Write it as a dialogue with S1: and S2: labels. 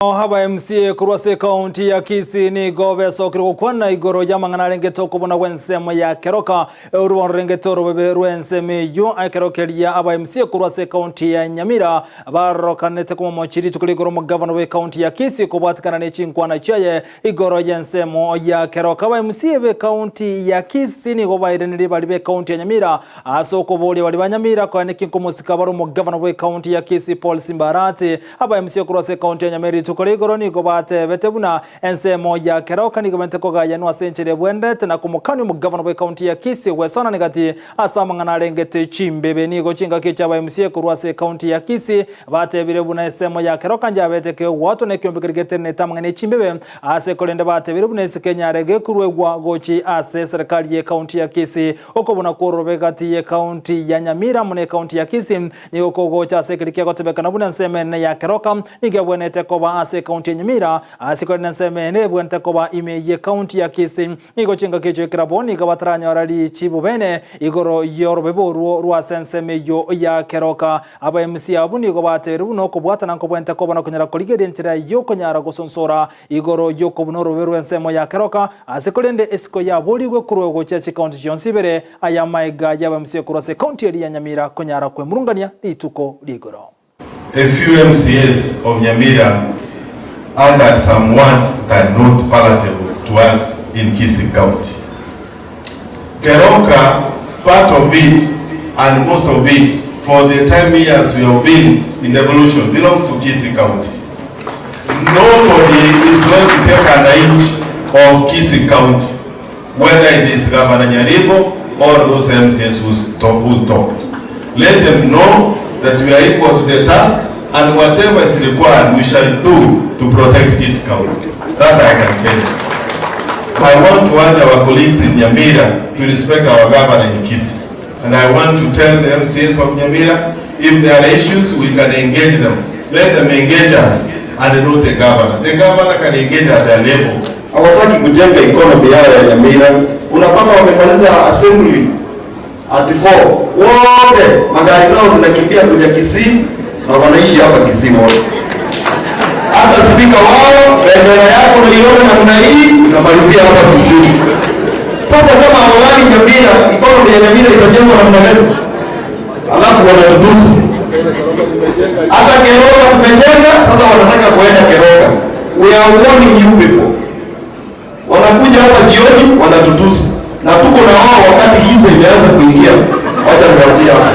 S1: Haba MCA kurwase county ya Kisii ni gobe sokiro kwana igoro yamangana rengeto kubona wensemo ya keroka uruwa rengeto rubebe rwenseme yo akerokeria aba MCA kurwase county ya Nyamira barokanete kuma mochiri tukuli igoro mu governor we county ya Kisii kubatikana ne chinkwana chaye igoro yensemo ya keroka aba MCA be county ya Kisii ni goba ireniri bali be county ya Nyamira asoko boli bali banyamira kwa ne kinkomusika baro mu governor we county ya Kisii Paul Arati aba MCA kurwase county ya Nyamira tukole igoro ni gobate betebuna ensemo ya keroka ni gobente koga yanwa senchere bwendete na kumukani mu governor we county ya Kisii wesona nigati asamangana rengete chimbebe ni go chinga kicha ba MCA kurwase county ya Kisii bate birebuna ensemo ya keroka njabete ke watu ne kyombekirigete ne tamangane chimbebe ase kolende bate birebuna isekenya rege kurwegwa gochi ase serikali ye county ya Kisii okobuna korobegati ye county ya Nyamira mune county ya Kisii ni okogocha sekirikia gotebekana buna enseme ya keroka ni gebwenete koba ase county ya Nyamira asikwenda nseme bwente koba ime ye county ya Kisii iko chinga kicho kiraboni kabatranya orali chibu bene igoro yorobebo ruwa senseme yo ya keroka aba MC abuni ko bateru no ko bwata nanko bwente koba no kunyara koligere ntira yo konyara gosonsora igoro yo ko bunoro beru ensemo ya keroka asikolende esiko ya boligwe kurwe go chechi county jonsibere aya maiga ya MC kurase county ya Nyamira konyara kwe murungania lituko ligoro.
S2: A few MCAs of Nyamira uttered some words that are not palatable to us in Kisii County. Keroka, part of it and most of it, for the 10 years we have been in devolution, belongs to Kisii County. Nobody is going to take an inch of Kisii County, whether it is Governor Nyaribo or those MCAs who talked. Let them know that we are equal to the task, and whatever is required, we shall do to protect Kisii County. That I can tell you. I want to urge our colleagues in Nyamira to respect our governor in Kisii. And I want to tell the MCAs of Nyamira, if there are issues, we can engage them. Let them engage us and not the governor. The governor can engage at their level.
S3: Hawataki kujenga economy yao ya Nyamira. Unapata wamemaliza assembly at 4. Wote magari zao zinakimbia kuja Kisii na wanaishi hapa Kisii wote. Hata speaker wao bendera yako uliona namna hii unamalizia hapa Kisii. Sasa kama hawali Nyamira, economy ya Nyamira itajengwa namna gani? Alafu wanatutusi. Hata Keroka tumejenga, sasa wanataka kuenda Keroka. We are warning you people. Wanakuja hapa jioni wanatutusi. Na tuko na wao wakati hizo imeanza kuingia. Wacha niwaachie hapa.